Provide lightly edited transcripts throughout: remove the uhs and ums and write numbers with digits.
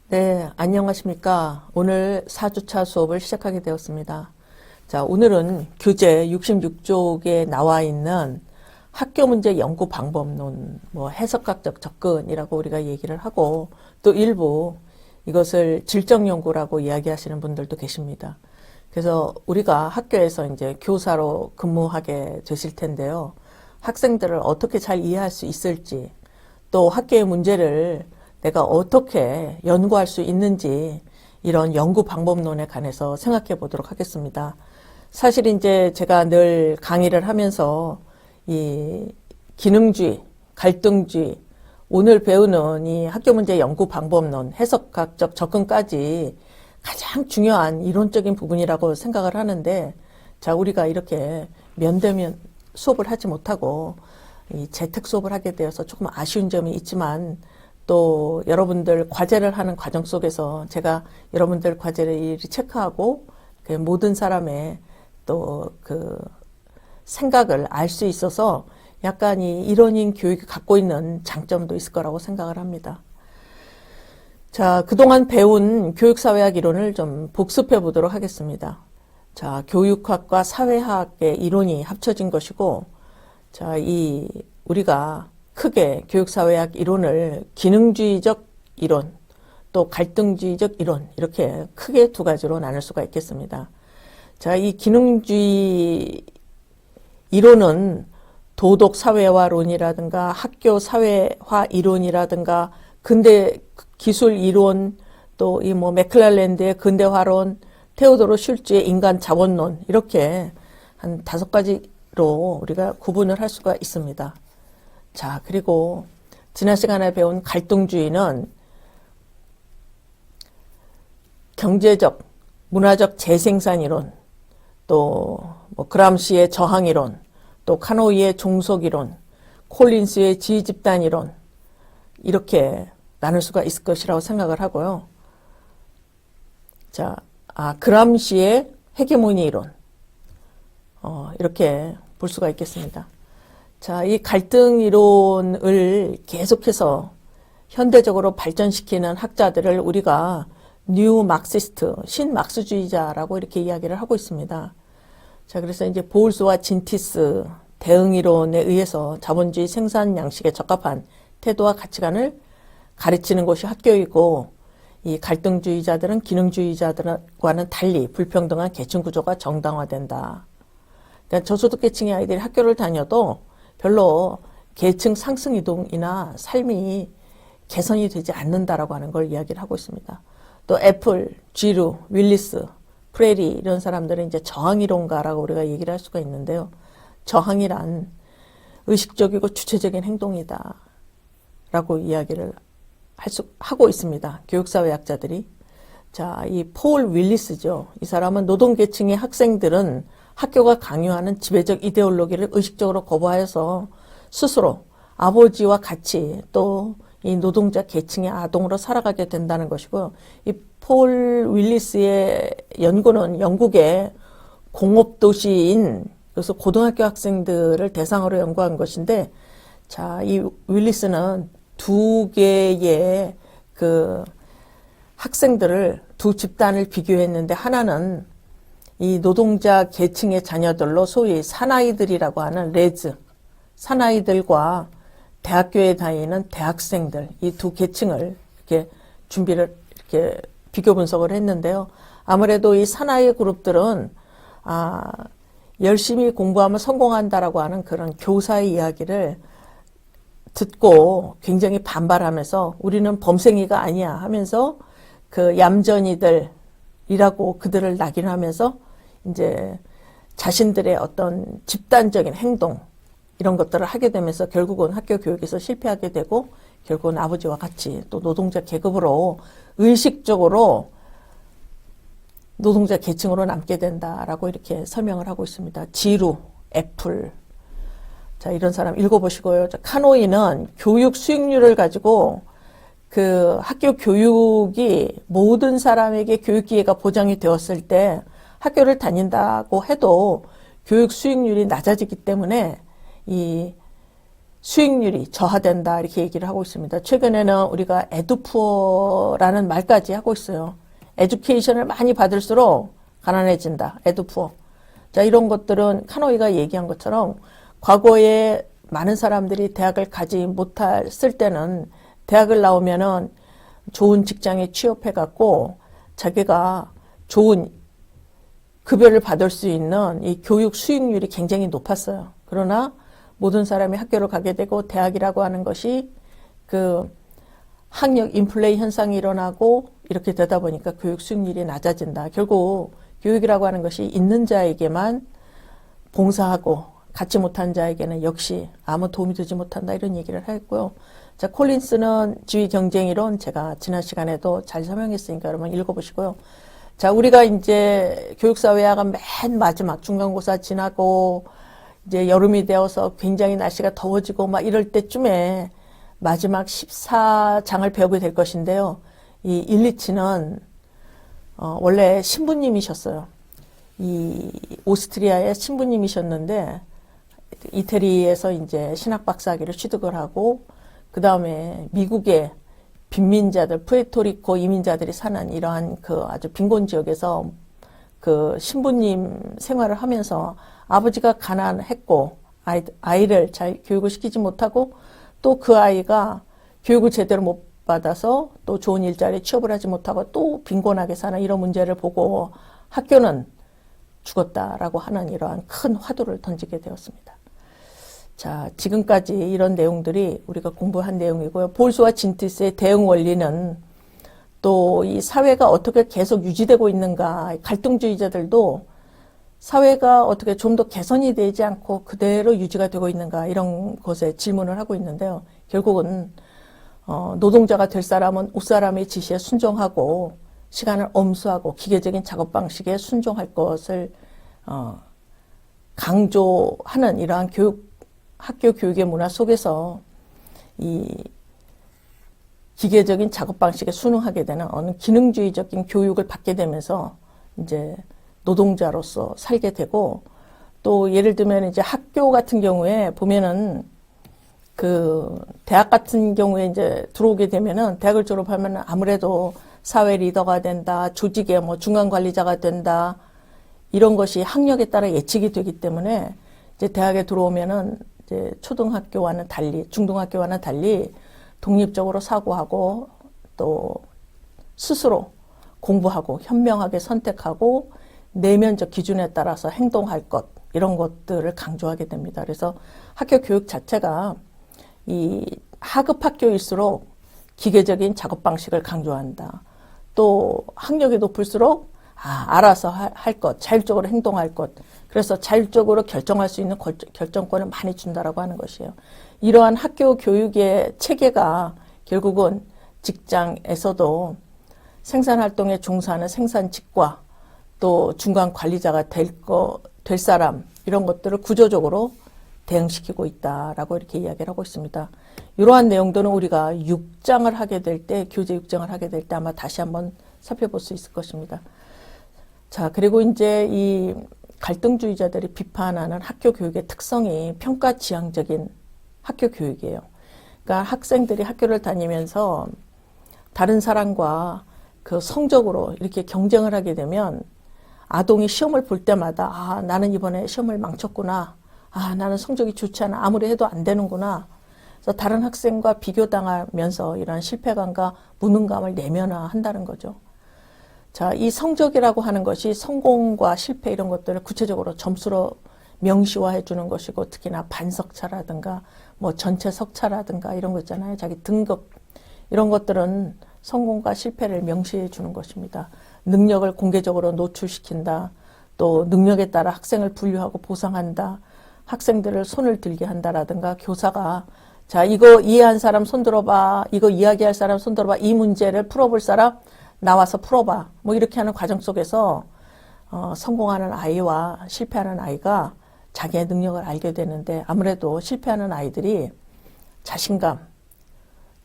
네, 안녕하십니까. 오늘 4주차 수업을 시작하게 되었습니다. 자, 오늘은 교재 66쪽에 나와 있는 학교 문제 연구 방법론, 해석학적 접근이라고 우리가 얘기를 하고, 또 일부 이것을 질적 연구라고 이야기하시는 분들도 계십니다. 그래서 우리가 학교에서 이제 교사로 근무하게 되실 텐데요. 학생들을 어떻게 잘 이해할 수 있을지, 또 학교의 문제를 내가 어떻게 연구할 수 있는지 이런 연구 방법론에 관해서 생각해 보도록 하겠습니다. 사실 이제 제가 늘 강의를 하면서 이 기능주의, 갈등주의, 오늘 배우는 이 학교 문제 연구 방법론, 해석학적 접근까지 가장 중요한 이론적인 부분이라고 생각을 하는데, 자, 우리가 이렇게 면대면 수업을 하지 못하고 이 재택 수업을 하게 되어서 조금 아쉬운 점이 있지만, 또 여러분들 과제를 하는 과정 속에서 제가 여러분들 과제를 일일이 체크하고 그 모든 사람의 또 그 생각을 알 수 있어서 약간 이 일원인 교육이 갖고 있는 장점도 있을 거라고 생각을 합니다. 자, 그동안 배운 교육사회학 이론을 좀 복습해 보도록 하겠습니다. 자, 교육학과 사회학의 이론이 합쳐진 것이고, 자, 이 우리가 크게 교육사회학 이론을 기능주의적 이론, 또 갈등주의적 이론, 이렇게 크게 두 가지로 나눌 수가 있겠습니다. 자, 이 기능주의 이론은 도덕 사회화론이라든가 학교 사회화 이론이라든가 근대 기술 이론, 또 이 맥클랄랜드의 근대화론, 테오도르 슐츠의 인간 자본론, 이렇게 한 5가지로 우리가 구분을 할 수가 있습니다. 자, 그리고 지난 시간에 배운 갈등주의는 경제적, 문화적 재생산 이론, 또 그람시의 저항 이론, 또 카노이의 종속 이론, 콜린스의 지휘집단 이론, 이렇게 나눌 수가 있을 것이라고 생각을 하고요. 자, 그람시의 헤게모니 이론, 이렇게 볼 수가 있겠습니다. 자, 이 갈등 이론을 계속해서 현대적으로 발전시키는 학자들을 우리가 뉴 막시스트, 신막스주의자라고 이렇게 이야기를 하고 있습니다. 자, 그래서 이제 보울스와 진티스 대응 이론에 의해서 자본주의 생산 양식에 적합한 태도와 가치관을 가르치는 것이 학교이고, 이 갈등주의자들은 기능주의자들과는 달리 불평등한 계층 구조가 정당화된다. 그러니까 저소득계층의 아이들이 학교를 다녀도 별로 계층 상승 이동이나 삶이 개선이 되지 않는다라고 하는 걸 이야기를 하고 있습니다. 또 애플, 지루, 윌리스, 프레리 이런 사람들은 이제 저항이론가라고 우리가 얘기를 할 수가 있는데요. 저항이란 의식적이고 주체적인 행동이다 라고 이야기를 하고 있습니다. 교육사회학자들이. 자, 이 폴 윌리스죠. 이 사람은 노동계층의 학생들은 학교가 강요하는 지배적 이데올로기를 의식적으로 거부하여서 스스로 아버지와 같이 또 이 노동자 계층의 아동으로 살아가게 된다는 것이고요. 이 폴 윌리스의 연구는 영국의 공업도시인, 그래서 고등학교 학생들을 대상으로 연구한 것인데, 자, 이 윌리스는 2개의 그 학생들을, 2 집단을 비교했는데, 하나는 이 노동자 계층의 자녀들로 소위 사나이들이라고 하는 레즈, 사나이들과 대학교에 다니는 대학생들, 이 2 계층을 이렇게 준비를 이렇게 비교 분석을 했는데요. 아무래도 이 사나이 그룹들은 열심히 공부하면 성공한다라고 하는 그런 교사의 이야기를 듣고 굉장히 반발하면서 우리는 범생이가 아니야 하면서 그 얌전이들이라고 그들을 낙인하면서 이제 자신들의 어떤 집단적인 행동 이런 것들을 하게 되면서 결국은 학교 교육에서 실패하게 되고 결국은 아버지와 같이 또 노동자 계급으로 의식적으로 노동자 계층으로 남게 된다라고 이렇게 설명을 하고 있습니다. 지루, 애플. 자, 이런 사람 읽어보시고요. 카노이는 교육 수익률을 가지고 그 학교 교육이 모든 사람에게 교육 기회가 보장이 되었을 때 학교를 다닌다고 해도 교육 수익률이 낮아지기 때문에 이 수익률이 저하된다 이렇게 얘기를 하고 있습니다. 최근에는 우리가 에듀푸어라는 말까지 하고 있어요. 에듀케이션을 많이 받을수록 가난해진다. 에듀푸어. 자, 이런 것들은 카노이가 얘기한 것처럼 과거에 많은 사람들이 대학을 가지 못했을 때는 대학을 나오면은 좋은 직장에 취업해갖고 자기가 좋은 급여를 받을 수 있는 이 교육 수익률이 굉장히 높았어요. 그러나 모든 사람이 학교를 가게 되고 대학이라고 하는 것이 그 학력 인플레이 현상이 일어나고 이렇게 되다 보니까 교육 수익률이 낮아진다. 결국 교육이라고 하는 것이 있는 자에게만 봉사하고 갖지 못한 자에게는 역시 아무 도움이 되지 못한다 이런 얘기를 했고요. 자, 콜린스는 지위 경쟁이론 제가 지난 시간에도 잘 설명했으니까 여러분 읽어보시고요. 자, 우리가 이제 교육사회화가 맨 마지막 중간고사 지나고 이제 여름이 되어서 굉장히 날씨가 더워지고 막 이럴 때쯤에 마지막 14장을 배우게 될 것인데요. 이 일리치는 원래 신부님이셨어요. 이 오스트리아의 신부님이셨는데 이태리에서 이제 신학 박사학위를 취득을 하고 그 다음에 미국의 빈민자들, 푸에르토리코 이민자들이 사는 이러한 그 아주 빈곤 지역에서 그 신부님 생활을 하면서 아버지가 가난했고 아이를 잘 교육을 시키지 못하고 또 그 아이가 교육을 제대로 못 받아서 또 좋은 일자리에 취업을 하지 못하고 또 빈곤하게 사는 이런 문제를 보고 학교는 죽었다라고 하는 이러한 큰 화두를 던지게 되었습니다. 자, 지금까지 이런 내용들이 우리가 공부한 내용이고요. 볼수와 진티스의 대응 원리는 또 이 사회가 어떻게 계속 유지되고 있는가, 갈등주의자들도 사회가 어떻게 좀 더 개선이 되지 않고 그대로 유지가 되고 있는가 이런 것에 질문을 하고 있는데요. 결국은 노동자가 될 사람은 윗사람의 지시에 순종하고 시간을 엄수하고 기계적인 작업 방식에 순종할 것을 강조하는 이러한 학교 교육의 문화 속에서 이 기계적인 작업 방식에 순응하게 되는 어느 기능주의적인 교육을 받게 되면서 이제 노동자로서 살게 되고 또 예를 들면 이제 학교 같은 경우에 보면은 그 대학 같은 경우에 이제 들어오게 되면은 대학을 졸업하면 아무래도 사회 리더가 된다, 조직의 뭐 중간 관리자가 된다 이런 것이 학력에 따라 예측이 되기 때문에 이제 대학에 들어오면은 이제 초등학교와는 달리, 중등학교와는 달리 독립적으로 사고하고 또 스스로 공부하고 현명하게 선택하고 내면적 기준에 따라서 행동할 것 이런 것들을 강조하게 됩니다. 그래서 학교 교육 자체가 이 하급 학교일수록 기계적인 작업 방식을 강조한다. 또 학력이 높을수록 알아서 할 것, 자율적으로 행동할 것. 그래서 자율적으로 결정할 수 있는 결정권을 많이 준다라고 하는 것이에요. 이러한 학교 교육의 체계가 결국은 직장에서도 생산활동에 종사하는 생산직과 또 중간 관리자가 될 사람 이런 것들을 구조적으로 대응시키고 있다라고 이렇게 이야기를 하고 있습니다. 이러한 내용들은 우리가 6장을 하게 될 때, 교재 6장을 하게 될 때 아마 다시 한번 살펴볼 수 있을 것입니다. 자, 그리고 이제 이 갈등주의자들이 비판하는 학교 교육의 특성이 평가지향적인 학교 교육이에요. 그러니까 학생들이 학교를 다니면서 다른 사람과 그 성적으로 이렇게 경쟁을 하게 되면 아동이 시험을 볼 때마다 나는 이번에 시험을 망쳤구나. 나는 성적이 좋지 않아. 아무리 해도 안 되는구나. 그래서 다른 학생과 비교당하면서 이런 실패감과 무능감을 내면화한다는 거죠. 자, 이 성적이라고 하는 것이 성공과 실패 이런 것들을 구체적으로 점수로 명시화해 주는 것이고 특히나 반석차라든가 뭐 전체 석차라든가 이런 거 있잖아요. 자기 등급 이런 것들은 성공과 실패를 명시해 주는 것입니다. 능력을 공개적으로 노출시킨다. 또 능력에 따라 학생을 분류하고 보상한다. 학생들을 손을 들게 한다라든가 교사가 자, 이거 이해한 사람 손 들어봐. 이거 이야기할 사람 손 들어봐. 이 문제를 풀어볼 사람 나와서 풀어봐. 뭐 이렇게 하는 과정 속에서 성공하는 아이와 실패하는 아이가 자기의 능력을 알게 되는데 아무래도 실패하는 아이들이 자신감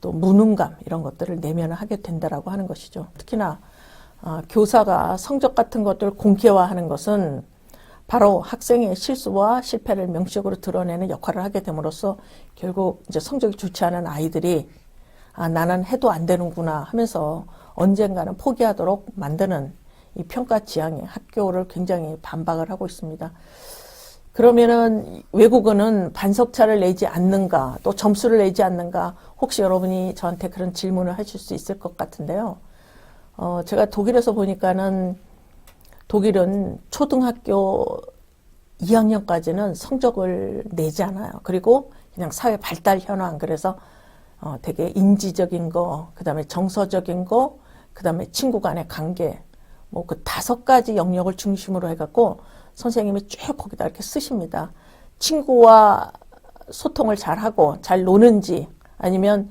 또 무능감 이런 것들을 내면화하게 된다라고 하는 것이죠. 특히나 교사가 성적 같은 것들을 공개화하는 것은 바로 학생의 실수와 실패를 명시적으로 드러내는 역할을 하게 됨으로써 결국 이제 성적이 좋지 않은 아이들이 아, 나는 해도 안 되는구나 하면서 언젠가는 포기하도록 만드는 이 평가 지향이 학교를 굉장히 반박을 하고 있습니다. 그러면은 외국어는 반석차를 내지 않는가, 또 점수를 내지 않는가, 혹시 여러분이 저한테 그런 질문을 하실 수 있을 것 같은데요. 제가 독일에서 보니까는 독일은 초등학교 2학년까지는 성적을 내지 않아요. 그리고 그냥 사회 발달 현황, 그래서 되게 인지적인 거, 그 다음에 정서적인 거, 그 다음에 친구 간의 관계, 뭐 그 5가지 영역을 중심으로 해갖고 선생님이 쭉 거기다 이렇게 쓰십니다. 친구와 소통을 잘하고 잘 노는지, 아니면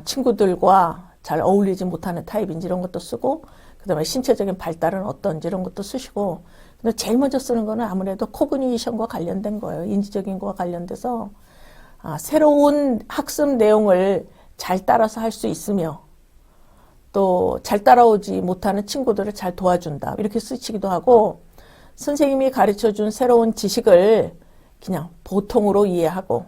친구들과 잘 어울리지 못하는 타입인지 이런 것도 쓰고, 그 다음에 신체적인 발달은 어떤지 이런 것도 쓰시고, 근데 제일 먼저 쓰는 거는 아무래도 코그니션과 관련된 거예요. 인지적인 거와 관련돼서 새로운 학습 내용을 잘 따라서 할 수 있으며, 또 잘 따라오지 못하는 친구들을 잘 도와준다, 이렇게 쓰시기도 하고, 선생님이 가르쳐준 새로운 지식을 그냥 보통으로 이해하고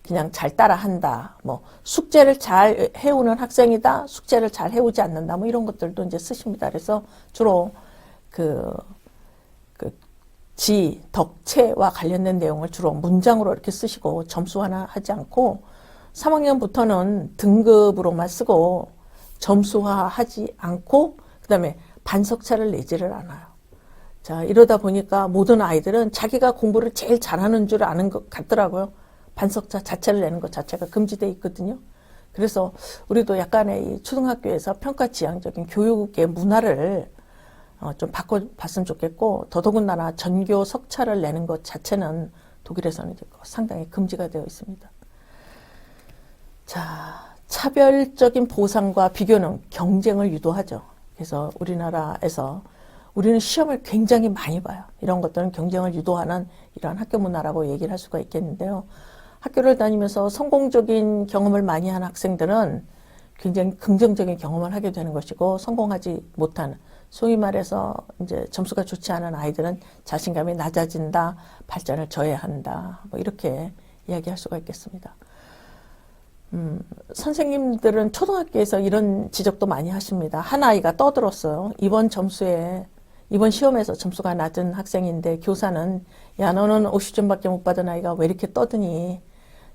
그냥 잘 따라한다, 뭐 숙제를 잘 해오는 학생이다, 숙제를 잘 해오지 않는다, 뭐 이런 것들도 이제 쓰십니다. 그래서 주로 지, 덕, 체와 관련된 내용을 주로 문장으로 이렇게 쓰시고 점수화는 하지 않고, 3학년부터는 등급으로만 쓰고 점수화하지 않고, 그 다음에 반석차를 내지를 않아요. 자, 이러다 보니까 모든 아이들은 자기가 공부를 제일 잘하는 줄 아는 것 같더라고요. 반석차 자체를 내는 것 자체가 금지되어 있거든요. 그래서 우리도 약간의 이 초등학교에서 평가 지향적인 교육의 문화를 좀 바꿔봤으면 좋겠고, 더더군다나 전교 석차를 내는 것 자체는 독일에서는 이제 상당히 금지가 되어 있습니다. 자, 차별적인 보상과 비교는 경쟁을 유도하죠. 그래서 우리나라에서 우리는 시험을 굉장히 많이 봐요. 이런 것들은 경쟁을 유도하는 이러한 학교 문화라고 얘기를 할 수가 있겠는데요. 학교를 다니면서 성공적인 경험을 많이 한 학생들은 굉장히 긍정적인 경험을 하게 되는 것이고, 성공하지 못하는, 소위 말해서 이제 점수가 좋지 않은 아이들은 자신감이 낮아진다, 발전을 저해한다, 뭐 이렇게 이야기할 수가 있겠습니다. 선생님들은 초등학교에서 이런 지적도 많이 하십니다. 한 아이가 떠들었어요. 이번 시험에서 점수가 낮은 학생인데 교사는 야, 너는 50점밖에 못 받은 아이가 왜 이렇게 떠드니?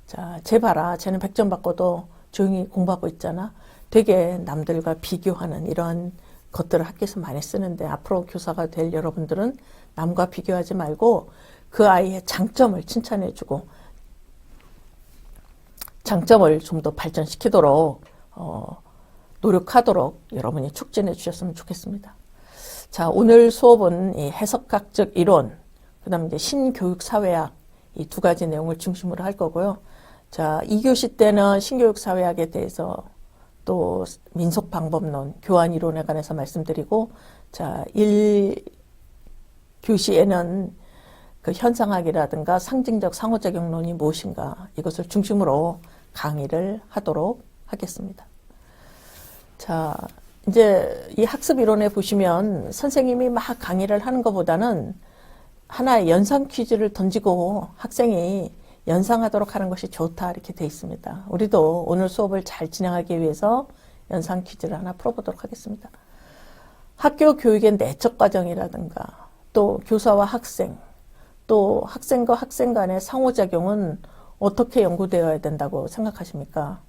자, 쟤 봐라. 쟤는 100점 받고도 조용히 공부하고 있잖아. 되게 남들과 비교하는 이런 것들을 학교에서 많이 쓰는데, 앞으로 교사가 될 여러분들은 남과 비교하지 말고 그 아이의 장점을 칭찬해주고 장점을 좀 더 발전시키도록 노력하도록 여러분이 촉진해 주셨으면 좋겠습니다. 자, 오늘 수업은 이 해석학적 이론, 그 다음에 이제 신교육사회학, 이 2가지 내용을 중심으로 할 거고요. 자, 2교시 때는 신교육사회학에 대해서, 또 민속방법론, 교환이론에 관해서 말씀드리고, 자, 1교시에는 그 현상학이라든가 상징적 상호작용론이 무엇인가, 이것을 중심으로 강의를 하도록 하겠습니다. 자, 이제 이 학습 이론에 보시면 선생님이 막 강의를 하는 것보다는 하나의 연상 퀴즈를 던지고 학생이 연상하도록 하는 것이 좋다, 이렇게 돼 있습니다. 우리도 오늘 수업을 잘 진행하기 위해서 연상 퀴즈를 하나 풀어보도록 하겠습니다. 학교 교육의 내적 과정이라든가, 또 교사와 학생, 또 학생과 학생 간의 상호작용은 어떻게 연구되어야 된다고 생각하십니까?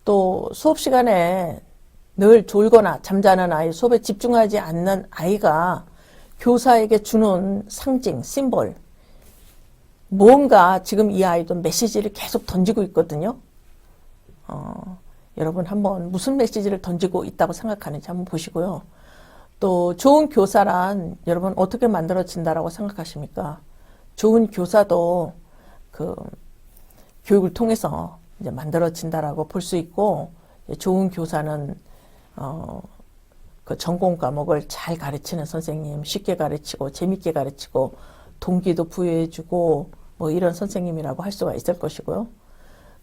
또 수업 시간에 늘 졸거나 잠자는 아이, 수업에 집중하지 않는 아이가 교사에게 주는 상징, 심볼, 뭔가 지금 이 아이도 메시지를 계속 던지고 있거든요. 여러분 한번 무슨 메시지를 던지고 있다고 생각하는지 한번 보시고요. 또 좋은 교사란 여러분 어떻게 만들어진다라고 생각하십니까? 좋은 교사도 그 교육을 통해서 이제 만들어진다라고 볼 수 있고, 좋은 교사는 그 전공 과목을 잘 가르치는 선생님, 쉽게 가르치고 재밌게 가르치고 동기도 부여해주고 뭐 이런 선생님이라고 할 수가 있을 것이고요.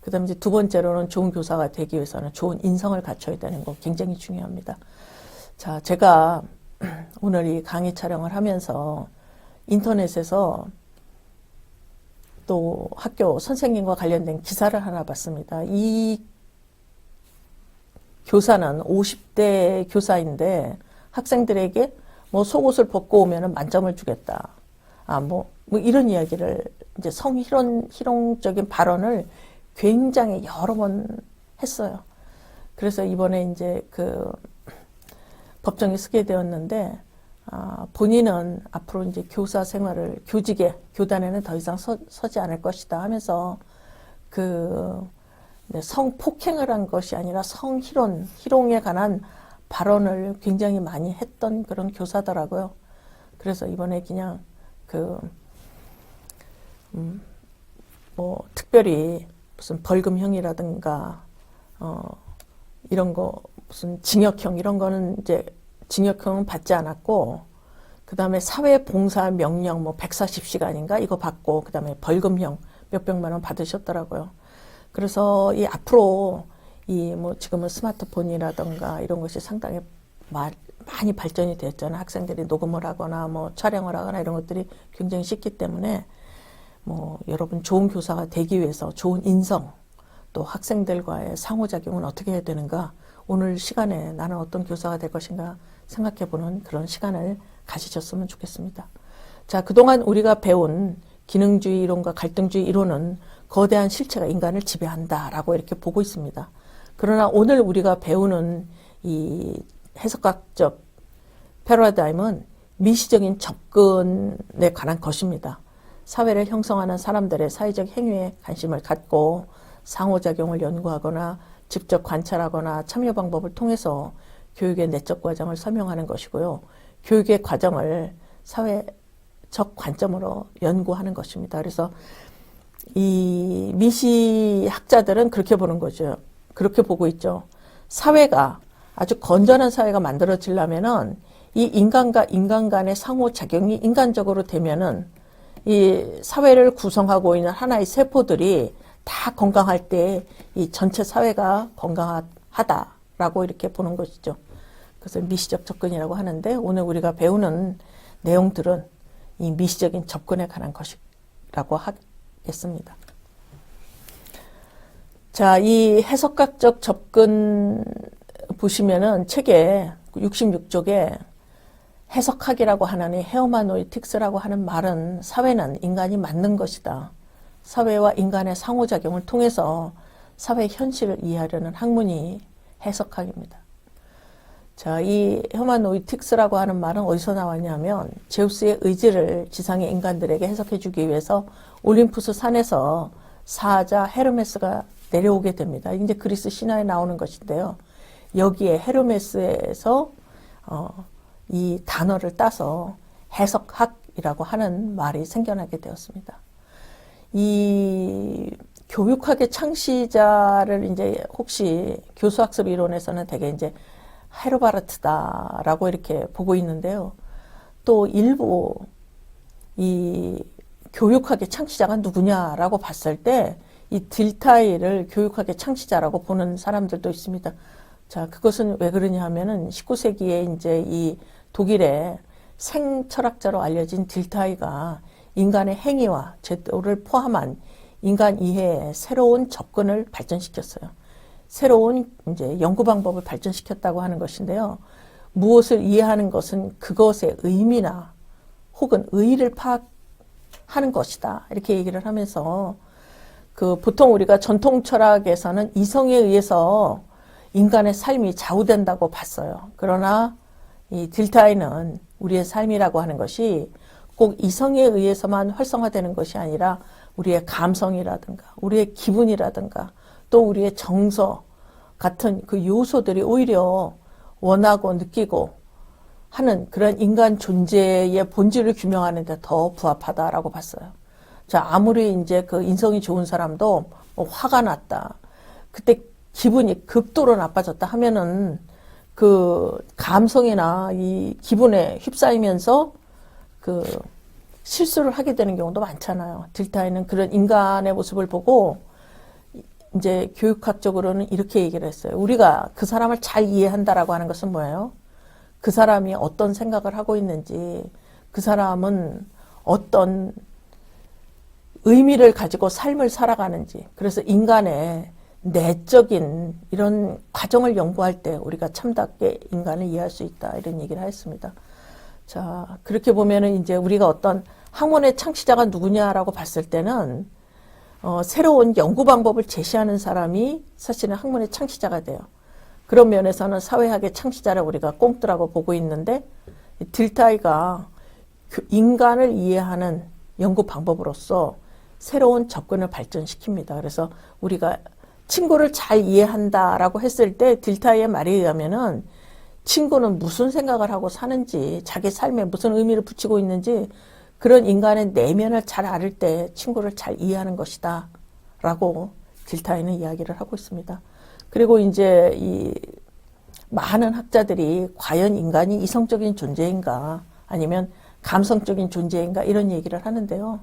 그 다음에 이제 2번째로는 좋은 교사가 되기 위해서는 좋은 인성을 갖춰야 되는 거 굉장히 중요합니다. 자, 제가 오늘 이 강의 촬영을 하면서 인터넷에서 또 학교 선생님과 관련된 기사를 하나 봤습니다. 이 교사는 50대 교사인데 학생들에게 뭐 속옷을 벗고 오면은 만점을 주겠다. 뭐 이런 이야기를 이제 성희롱적인 발언을 굉장히 여러 번 했어요. 그래서 이번에 이제 그 법정에 서게 되었는데, 본인은 앞으로 이제 교사 생활을 교직에, 교단에는 더 이상 서지 않을 것이다 하면서 성폭행을 한 것이 아니라 희롱에 관한 발언을 굉장히 많이 했던 그런 교사더라고요. 그래서 이번에 그냥 특별히 무슨 벌금형이라든가, 이런 거, 무슨 징역형, 이런 거는 이제 징역형은 받지 않았고, 그 다음에 사회봉사 명령 140시간인가? 이거 받고, 그 다음에 벌금형 몇백만 원 받으셨더라고요. 그래서 앞으로 지금은 스마트폰이라든가 이런 것이 상당히 많이 발전이 되었잖아요. 학생들이 녹음을 하거나 촬영을 하거나 이런 것들이 굉장히 쉽기 때문에 여러분 좋은 교사가 되기 위해서 좋은 인성, 또 학생들과의 상호작용은 어떻게 해야 되는가, 오늘 시간에 나는 어떤 교사가 될 것인가 생각해보는 그런 시간을 가지셨으면 좋겠습니다. 자, 그동안 우리가 배운 기능주의 이론과 갈등주의 이론은 거대한 실체가 인간을 지배한다라고 이렇게 보고 있습니다. 그러나 오늘 우리가 배우는 이 해석학적 패러다임은 미시적인 접근에 관한 것입니다. 사회를 형성하는 사람들의 사회적 행위에 관심을 갖고 상호작용을 연구하거나 직접 관찰하거나 참여 방법을 통해서 교육의 내적 과정을 설명하는 것이고요. 교육의 과정을 사회적 관점으로 연구하는 것입니다. 그래서 이 미시학자들은 그렇게 보는 거죠. 그렇게 보고 있죠. 사회가 아주 건전한 사회가 만들어지려면은 이 인간과 인간 간의 상호작용이 인간적으로 되면은 이 사회를 구성하고 있는 하나의 세포들이 다 건강할 때 이 전체 사회가 건강하다라고 이렇게 보는 것이죠. 그래서 미시적 접근이라고 하는데, 오늘 우리가 배우는 내용들은 이 미시적인 접근에 관한 것이라고 하겠습니다. 자, 이 해석학적 접근 보시면은 책에 66쪽에 해석학이라고 하는 헤어마노이틱스라고 하는 말은 사회는 인간이 만든 것이다. 사회와 인간의 상호작용을 통해서 사회 현실을 이해하려는 학문이 해석학입니다. 자, 이 헤어마노이틱스라고 하는 말은 어디서 나왔냐면 제우스의 의지를 지상의 인간들에게 해석해 주기 위해서 올림푸스 산에서 사자 헤르메스가 내려오게 됩니다. 이제 그리스 신화에 나오는 것인데요. 여기에 헤르메스에서 이 단어를 따서 해석학이라고 하는 말이 생겨나게 되었습니다. 이 교육학의 창시자를 이제 혹시 교수학습 이론에서는 되게 이제 헤르바르트다라고 이렇게 보고 있는데요. 또 일부 이 교육학의 창시자가 누구냐라고 봤을 때 이 딜타이를 교육학의 창시자라고 보는 사람들도 있습니다. 자, 그것은 왜 그러냐 하면은 19세기에 이제 이 독일의 생철학자로 알려진 딜타이가 인간의 행위와 제도를 포함한 인간 이해에 새로운 접근을 발전시켰어요. 새로운 이제 연구 방법을 발전시켰다고 하는 것인데요. 무엇을 이해하는 것은 그것의 의미나 혹은 의의를 파악하는 것이다. 이렇게 얘기를 하면서 보통 우리가 전통 철학에서는 이성에 의해서 인간의 삶이 좌우된다고 봤어요. 그러나 이 딜타이는 우리의 삶이라고 하는 것이 꼭 이성에 의해서만 활성화되는 것이 아니라 우리의 감성이라든가 우리의 기분이라든가 또 우리의 정서 같은 그 요소들이 오히려 원하고 느끼고 하는 그런 인간 존재의 본질을 규명하는 데 더 부합하다라고 봤어요. 자, 아무리 이제 그 인성이 좋은 사람도 화가 났다. 그때 기분이 극도로 나빠졌다 하면은 그 감성이나 이 기분에 휩싸이면서 그 실수를 하게 되는 경우도 많잖아요. 딜타이는 그런 인간의 모습을 보고 이제 교육학적으로는 이렇게 얘기를 했어요. 우리가 그 사람을 잘 이해한다라고 하는 것은 뭐예요? 그 사람이 어떤 생각을 하고 있는지, 그 사람은 어떤 의미를 가지고 삶을 살아가는지, 그래서 인간의 내적인 이런 과정을 연구할 때 우리가 참답게 인간을 이해할 수 있다, 이런 얘기를 했습니다. 자, 그렇게 보면은 이제 우리가 어떤 학문의 창시자가 누구냐라고 봤을 때는 새로운 연구 방법을 제시하는 사람이 사실은 학문의 창시자가 돼요. 그런 면에서는 사회학의 창시자를 우리가 꽁트라고 보고 있는데, 딜타이가 인간을 이해하는 연구 방법으로서 새로운 접근을 발전시킵니다. 그래서 우리가 친구를 잘 이해한다라고 했을 때 딜타이의 말에 의하면은 친구는 무슨 생각을 하고 사는지, 자기 삶에 무슨 의미를 붙이고 있는지, 그런 인간의 내면을 잘 알을 때 친구를 잘 이해하는 것이다 라고 딜타이는 이야기를 하고 있습니다. 그리고 이제 이 많은 학자들이 과연 인간이 이성적인 존재인가 아니면 감성적인 존재인가 이런 얘기를 하는데요.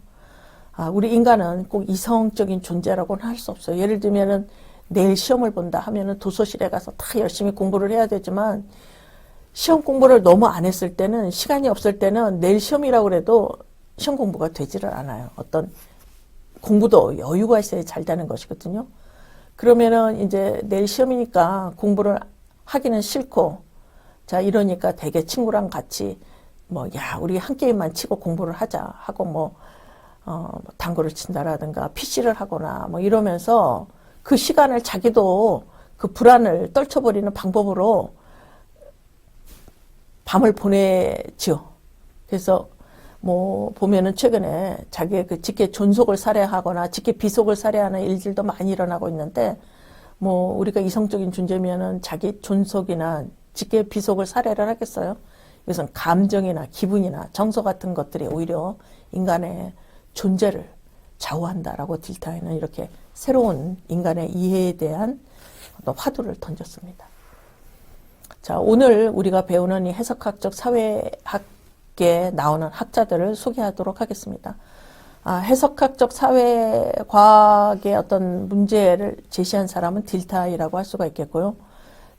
우리 인간은 꼭 이성적인 존재라고는 할 수 없어요. 예를 들면은 내일 시험을 본다 하면은 도서실에 가서 다 열심히 공부를 해야 되지만, 시험 공부를 너무 안 했을 때는, 시간이 없을 때는 내일 시험이라고 해도 시험 공부가 되지를 않아요. 어떤 공부도 여유가 있어야 잘 되는 것이거든요. 그러면은 이제 내일 시험이니까 공부를 하기는 싫고, 자, 이러니까 되게 친구랑 같이 우리 한 게임만 치고 공부를 하자 하고 당구를 친다라든가 PC를 하거나 이러면서 그 시간을 자기도 그 불안을 떨쳐버리는 방법으로 밤을 보내죠. 그래서 보면은 최근에 자기의 그 직계 존속을 살해하거나 직계 비속을 살해하는 일들도 많이 일어나고 있는데, 우리가 이성적인 존재면은 자기 존속이나 직계 비속을 살해를 하겠어요? 이것은 감정이나 기분이나 정서 같은 것들이 오히려 인간의 존재를 좌우한다라고 딜타이는 이렇게 새로운 인간의 이해에 대한 화두를 던졌습니다. 자, 오늘 우리가 배우는 이 해석학적 사회학에 나오는 학자들을 소개하도록 하겠습니다. 해석학적 사회과학의 어떤 문제를 제시한 사람은 딜타이라고 할 수가 있겠고요.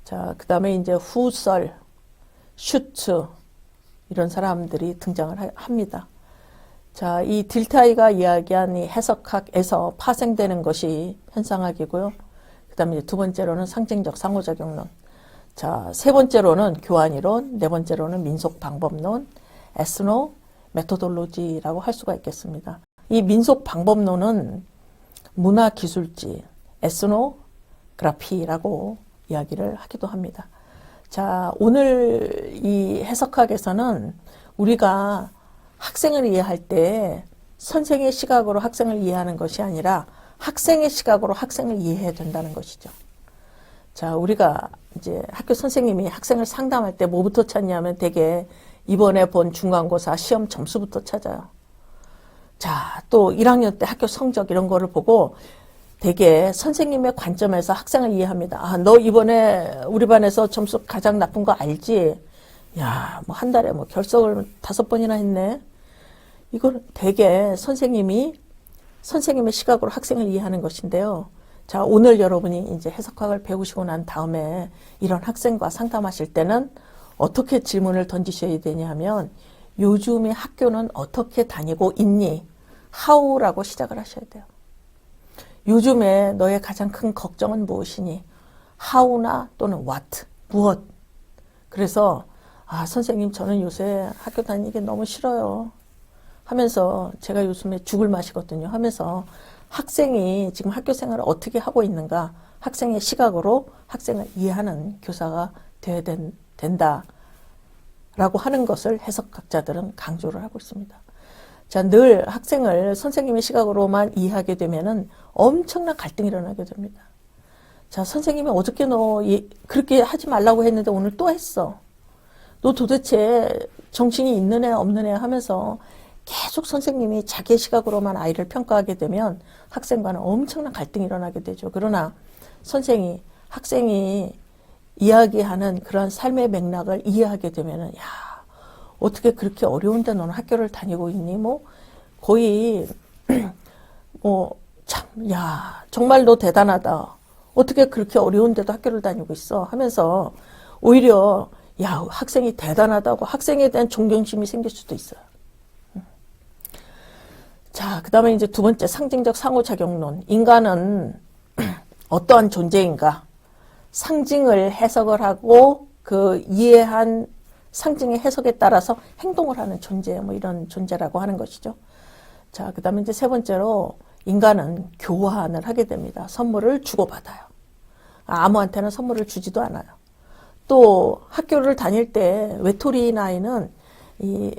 자, 그 다음에 이제 후설, 슈츠, 이런 사람들이 등장을 합니다. 자, 이 딜타이가 이야기한 이 해석학에서 파생되는 것이 현상학이고요. 그 다음에 두 번째로는 상징적 상호작용론. 자, 세 번째로는 교환이론, 네 번째로는 민속방법론, 에스노 메토돌로지라고 할 수가 있겠습니다. 이 민속방법론은 문화기술지, 에스노그라피라고 이야기를 하기도 합니다. 자, 오늘 이 해석학에서는 우리가 학생을 이해할 때 선생의 시각으로 학생을 이해하는 것이 아니라 학생의 시각으로 학생을 이해해야 된다는 것이죠. 자, 우리가 이제 학교 선생님이 학생을 상담할 때 뭐부터 찾냐면 되게 이번에 본 중간고사 시험 점수부터 찾아요. 자, 또 1학년 때 학교 성적 이런 거를 보고 되게 선생님의 관점에서 학생을 이해합니다. 너 이번에 우리 반에서 점수 가장 나쁜 거 알지? 야, 한 달에 결석을 5번이나 했네. 이걸 되게 선생님의 시각으로 학생을 이해하는 것인데요. 자, 오늘 여러분이 이제 해석학을 배우시고 난 다음에 이런 학생과 상담하실 때는 어떻게 질문을 던지셔야 되냐 하면, 요즘의 학교는 어떻게 다니고 있니? How라고 시작을 하셔야 돼요. 요즘에 너의 가장 큰 걱정은 무엇이니? How나 또는 what, 무엇. 그래서 선생님 저는 요새 학교 다니기 너무 싫어요 하면서, 제가 요즘에 죽을 맛이거든요 하면서 학생이 지금 학교 생활을 어떻게 하고 있는가, 학생의 시각으로 학생을 이해하는 교사가 되어야 된다라고 하는 것을 해석학자들은 강조를 하고 있습니다. 자, 늘 학생을 선생님의 시각으로만 이해하게 되면은 엄청난 갈등이 일어나게 됩니다. 자, 선생님이 어저께 너 그렇게 하지 말라고 했는데 오늘 또 했어. 너 도대체 정신이 있는 애 없는 애 하면서 계속 선생님이 자기의 시각으로만 아이를 평가하게 되면 학생과는 엄청난 갈등이 일어나게 되죠. 그러나 학생이 이야기하는 그런 삶의 맥락을 이해하게 되면은, 야, 어떻게 그렇게 어려운데 너는 학교를 다니고 있니? 거의, 참, 야, 정말 너 대단하다. 어떻게 그렇게 어려운데도 학교를 다니고 있어? 하면서 오히려 야, 학생이 대단하다고 학생에 대한 존경심이 생길 수도 있어요. 자, 그 다음에 이제 두 번째 상징적 상호작용론. 인간은 어떠한 존재인가? 상징을 해석을 하고 그 이해한 상징의 해석에 따라서 행동을 하는 존재, 뭐 이런 존재라고 하는 것이죠. 자, 그 다음에 이제 세 번째로 인간은 교환을 하게 됩니다. 선물을 주고받아요. 아무한테나 선물을 주지도 않아요. 또 학교를 다닐 때 외톨이인 아이는 이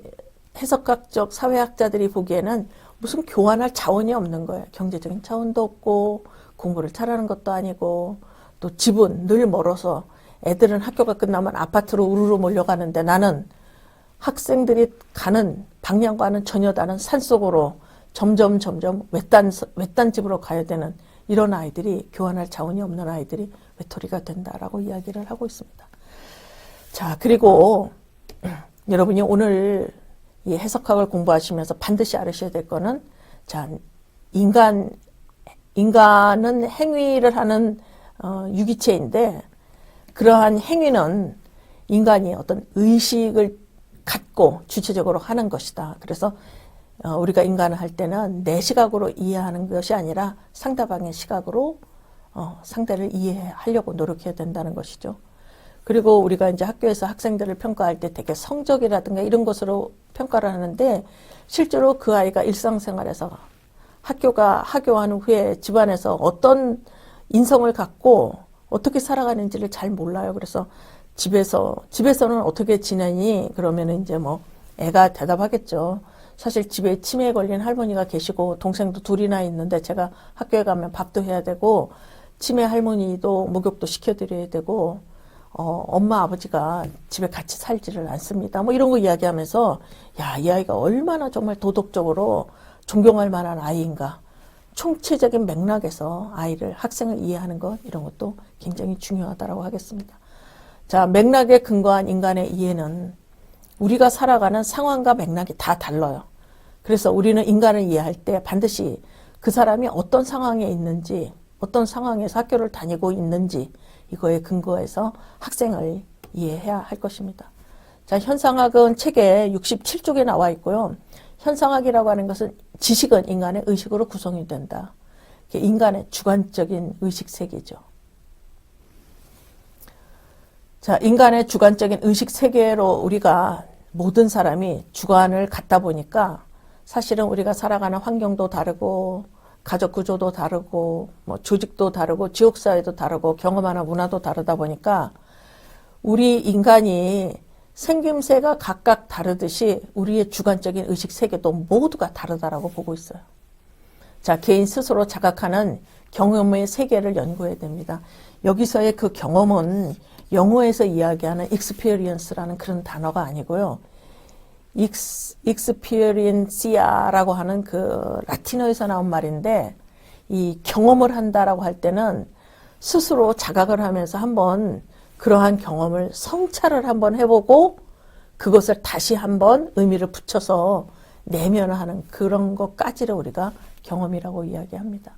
해석학적 사회학자들이 보기에는 무슨 교환할 자원이 없는 거예요. 경제적인 자원도 없고 공부를 잘하는 것도 아니고 또 집은 늘 멀어서 애들은 학교가 끝나면 아파트로 우르르 몰려가는데 나는 학생들이 가는 방향과는 전혀 다른 산속으로 점점 외딴 집으로 가야 되는 이런 아이들이 교환할 자원이 없는 아이들이 외톨이가 된다라고 이야기를 하고 있습니다. 자, 그리고 여러분이 오늘 이 해석학을 공부하시면서 반드시 알으셔야 될 거는 자, 인간은 행위를 하는 유기체인데 그러한 행위는 인간이 어떤 의식을 갖고 주체적으로 하는 것이다. 그래서 우리가 인간을 할 때는 내 시각으로 이해하는 것이 아니라 상대방의 시각으로 상대를 이해하려고 노력해야 된다는 것이죠. 그리고 우리가 이제 학교에서 학생들을 평가할 때 되게 성적이라든가 이런 것으로 평가를 하는데 실제로 그 아이가 일상생활에서 학교한 후에 집안에서 어떤 인성을 갖고 어떻게 살아가는지를 잘 몰라요. 그래서 집에서는 어떻게 지내니? 그러면은 이제 뭐 애가 대답하겠죠. 사실 집에 치매에 걸린 할머니가 계시고 동생도 둘이나 있는데 제가 학교에 가면 밥도 해야 되고 치매 할머니도 목욕도 시켜드려야 되고 엄마 아버지가 집에 같이 살지를 않습니다. 뭐 이런 거 이야기하면서 야, 이 아이가 얼마나 정말 도덕적으로 존경할 만한 아이인가. 총체적인 맥락에서 학생을 이해하는 것 이런 것도 굉장히 중요하다고 하겠습니다. 자, 맥락에 근거한 인간의 이해는 우리가 살아가는 상황과 맥락이 다 달라요. 그래서 우리는 인간을 이해할 때 반드시 그 사람이 어떤 상황에 있는지, 어떤 상황에서 학교를 다니고 있는지 이거에 근거해서 학생을 이해해야 할 것입니다. 자, 현상학은 책에 67쪽에 나와 있고요. 현상학이라고 하는 것은 지식은 인간의 의식으로 구성이 된다. 인간의 주관적인 의식 세계죠. 자, 인간의 주관적인 의식 세계로 우리가 모든 사람이 주관을 갖다 보니까 사실은 우리가 살아가는 환경도 다르고 가족 구조도 다르고 뭐 조직도 다르고 지역사회도 다르고 경험하는 문화도 다르다 보니까 우리 인간이 생김새가 각각 다르듯이 우리의 주관적인 의식 세계도 모두가 다르다라고 보고 있어요. 자, 개인 스스로 자각하는 경험의 세계를 연구해야 됩니다. 여기서의 그 경험은 영어에서 이야기하는 experience라는 그런 단어가 아니고요. experience라고 하는 그 라틴어에서 나온 말인데 이 경험을 한다라고 할 때는 스스로 자각을 하면서 한번 그러한 경험을 성찰을 한번 해보고 그것을 다시 한번 의미를 붙여서 내면을 하는 그런 것까지를 우리가 경험이라고 이야기합니다.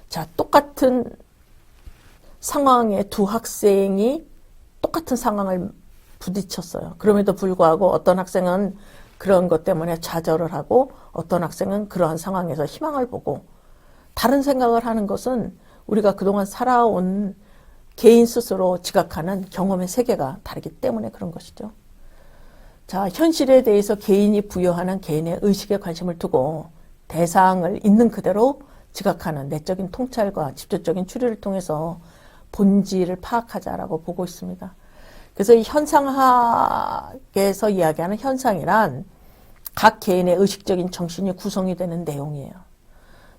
자, 똑같은 상황에 두 학생이 똑같은 상황을 부딪혔어요. 그럼에도 불구하고 어떤 학생은 그런 것 때문에 좌절을 하고 어떤 학생은 그러한 상황에서 희망을 보고 다른 생각을 하는 것은 우리가 그동안 살아온 개인 스스로 지각하는 경험의 세계가 다르기 때문에 그런 것이죠. 자, 현실에 대해서 개인이 부여하는 개인의 의식에 관심을 두고 대상을 있는 그대로 지각하는 내적인 통찰과 직접적인 추리를 통해서 본질을 파악하자라고 보고 있습니다. 그래서 이 현상학에서 이야기하는 현상이란 각 개인의 의식적인 정신이 구성이 되는 내용이에요.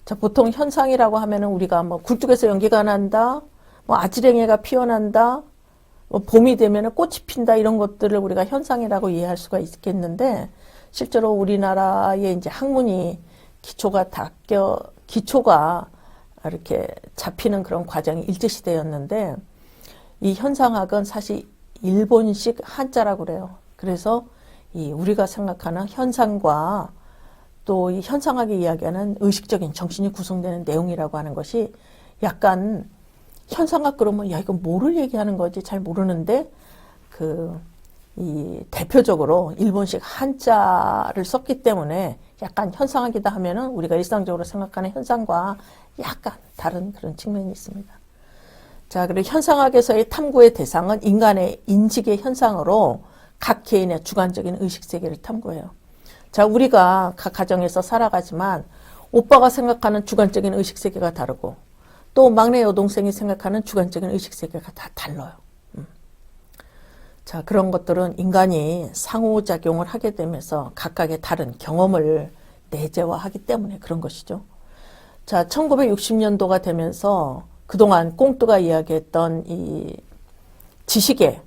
자, 보통 현상이라고 하면은 우리가 뭐 굴뚝에서 연기가 난다, 뭐 아지랭이가 피어난다, 뭐 봄이 되면은 꽃이 핀다 이런 것들을 우리가 현상이라고 이해할 수가 있겠는데 실제로 우리나라의 이제 학문이 기초가 이렇게 잡히는 그런 과정이 일제시대였는데 이 현상학은 사실 일본식 한자라고 그래요. 그래서 이 우리가 생각하는 현상과 또 이 현상학이 이야기하는 의식적인 정신이 구성되는 내용이라고 하는 것이 약간 현상학 그러면 야 이거 뭐를 얘기하는 거지 잘 모르는데 이 대표적으로 일본식 한자를 썼기 때문에 약간 현상학이다 하면은 우리가 일상적으로 생각하는 현상과 약간 다른 그런 측면이 있습니다. 자, 그리고 현상학에서의 탐구의 대상은 인간의 인식의 현상으로 각 개인의 주관적인 의식 세계를 탐구해요. 자, 우리가 각 가정에서 살아가지만 오빠가 생각하는 주관적인 의식 세계가 다르고 또 막내 여동생이 생각하는 주관적인 의식 세계가 다 달라요. 자, 그런 것들은 인간이 상호작용을 하게 되면서 각각의 다른 경험을 내재화하기 때문에 그런 것이죠. 자, 1960년도가 되면서 그동안 꽁트가 이야기했던 이 지식의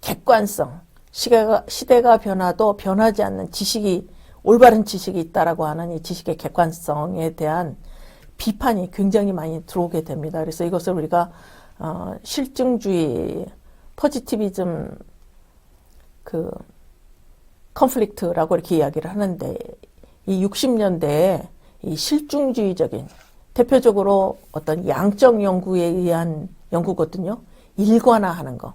객관성, 시대가 변화도 변하지 않는 지식이, 올바른 지식이 있다라고 하는 이 지식의 객관성에 대한 비판이 굉장히 많이 들어오게 됩니다. 그래서 이것을 우리가 실증주의, 포지티비즘, 컨플릭트라고 이렇게 이야기를 하는데, 이 60년대에 이 실증주의적인, 대표적으로 어떤 양적 연구에 의한 연구거든요. 일관화하는 거.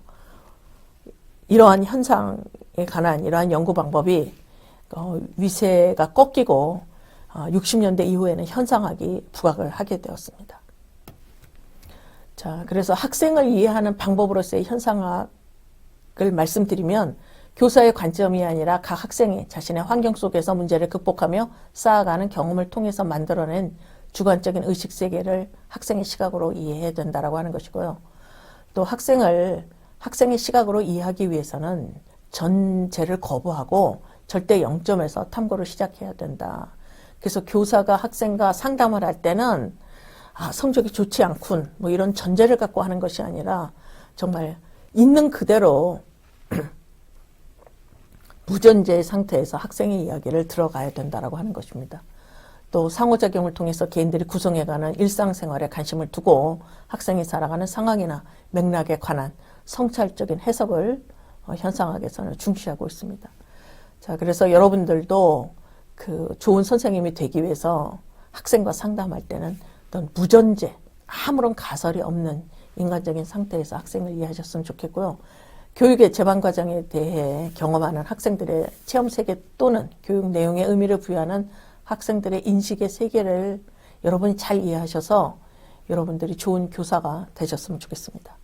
이러한 현상에 관한 이러한 연구 방법이 위세가 꺾이고 60년대 이후에는 현상학이 부각을 하게 되었습니다. 자, 그래서 학생을 이해하는 방법으로서의 현상학을 말씀드리면 교사의 관점이 아니라 각 학생이 자신의 환경 속에서 문제를 극복하며 쌓아가는 경험을 통해서 만들어낸 주관적인 의식세계를 학생의 시각으로 이해해야 된다라고 하는 것이고요. 또 학생의 시각으로 이해하기 위해서는 전제를 거부하고 절대 0점에서 탐구를 시작해야 된다. 그래서 교사가 학생과 상담을 할 때는 성적이 좋지 않군 뭐 이런 전제를 갖고 하는 것이 아니라 정말 있는 그대로 무전제 상태에서 학생의 이야기를 들어가야 된다라고 하는 것입니다. 또 상호작용을 통해서 개인들이 구성해가는 일상생활에 관심을 두고 학생이 살아가는 상황이나 맥락에 관한 성찰적인 해석을 현상학에서는 중시하고 있습니다. 자, 그래서 여러분들도 좋은 선생님이 되기 위해서 학생과 상담할 때는 어떤 무전제, 아무런 가설이 없는 인간적인 상태에서 학생을 이해하셨으면 좋겠고요. 교육의 제반 과정에 대해 경험하는 학생들의 체험 세계 또는 교육 내용의 의미를 부여하는 학생들의 인식의 세계를 여러분이 잘 이해하셔서 여러분들이 좋은 교사가 되셨으면 좋겠습니다.